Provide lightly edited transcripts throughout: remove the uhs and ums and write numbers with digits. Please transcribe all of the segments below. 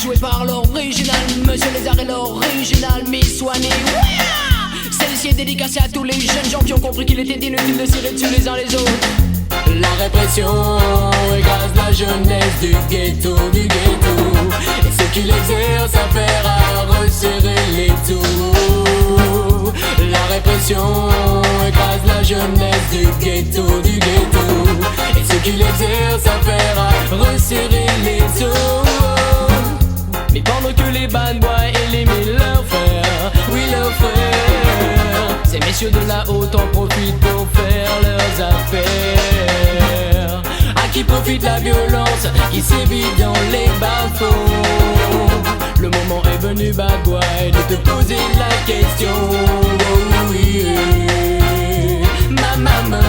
joué par l'original Monsieur Lézard et l'original Miss Swanee. Celle-ci est dédicacée à tous les jeunes gens qui ont compris qu'il était inutile de tirer dessus les uns les autres. La répression écrase la jeunesse du ghetto, et ceux qui l'exercent affaire à resserrer les tours. La répression écrase la jeunesse du ghetto, et ceux qui l'exercent affaire à resserrer les tours. Mais pendant que les bad boys éliminent leurs frères, oui leurs frères, ces messieurs de la haute en profitent pour faire leurs affaires. À qui profite la violence qui sévit dans les bas-fonds? Le moment est venu bad boy de te poser la question. Oh oui, mama.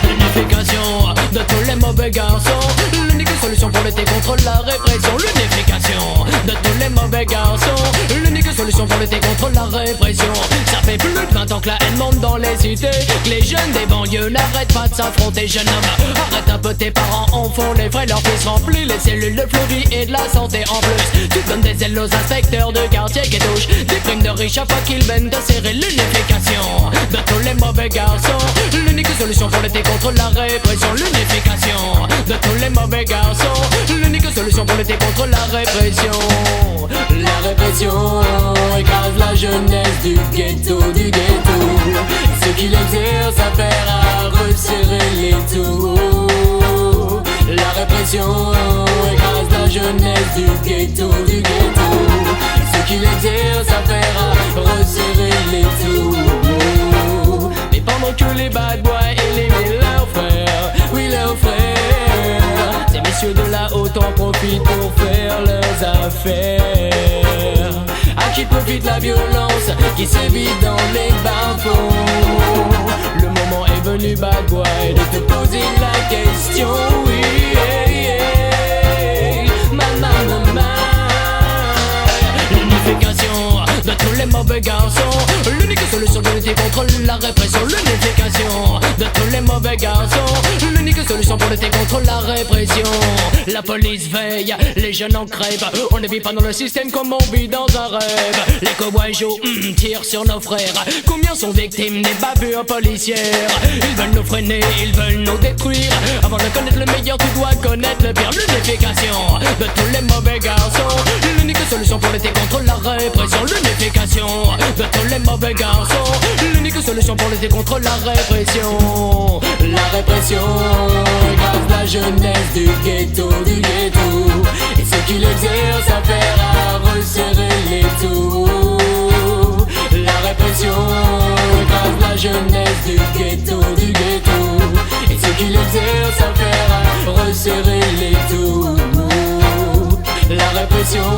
L'unification de tous les mauvais garçons, l'unique solution pour lutter contre la répression. L'unification de tous les mauvais garçons, l'unique solution pour lutter contre la répression. Ça fait plus de 20 ans que la haine monte dans les cités, que les jeunes des banlieues n'arrêtent pas de s'affronter. Jeune homme, arrête un peu, tes parents en font les frais, leur fils remplit les cellules de fleurie et de la santé en plus. Tu donnes des ailes aux inspecteurs de quartier qui touchent des primes de riches à fois qu'ils viennent de serrer. L'unification de tous les mauvais garçons, l'unique solution pour lutter contre la répression. L'unification de tous les mauvais garçons, l'unique solution pour lutter contre la répression. La répression écrase la jeunesse du ghetto, et ceux qui l'exercent affaire à resserrer les tours. La répression écrase la jeunesse du ghetto, et ceux qui l'exercent affaire à resserrer les tours. Mais pendant que les bad boys éliminent leurs frères, oui leurs frères, ces messieurs de la haute en profitent pour faire leurs affaires. À qui profite la violence qui sévit dans les bas-fonds? Le moment est venu bad boy de te poser la question. Oui, mama. L'unification de tous les mauvais garçons, l'unique solution pour lutter contre la répression. L'unification de tous les mauvais garçons, l'unique solution pour lutter contre la répression. La police veille, les jeunes en crèvent. On ne vit pas dans le système comme on vit dans un rêve. Les cowboys jouent, tirent sur nos frères. Combien sont victimes des bavures policières? Ils veulent nous freiner, ils veulent nous détruire. Avant de connaître le meilleur, tu dois connaître le pire. L'unification de tous les mauvais garçons, l'unique solution pour lutter contre la répression. L'unification de tous les mauvais garçons, l'unique solution pour lutter contre la répression. La répression écrase la jeunesse du ghetto, et ceux qui l'exercent affaire à resserrer les tours. La répression écrase la jeunesse du ghetto, et ceux qui l'exercent affaire à resserrer les tours. La répression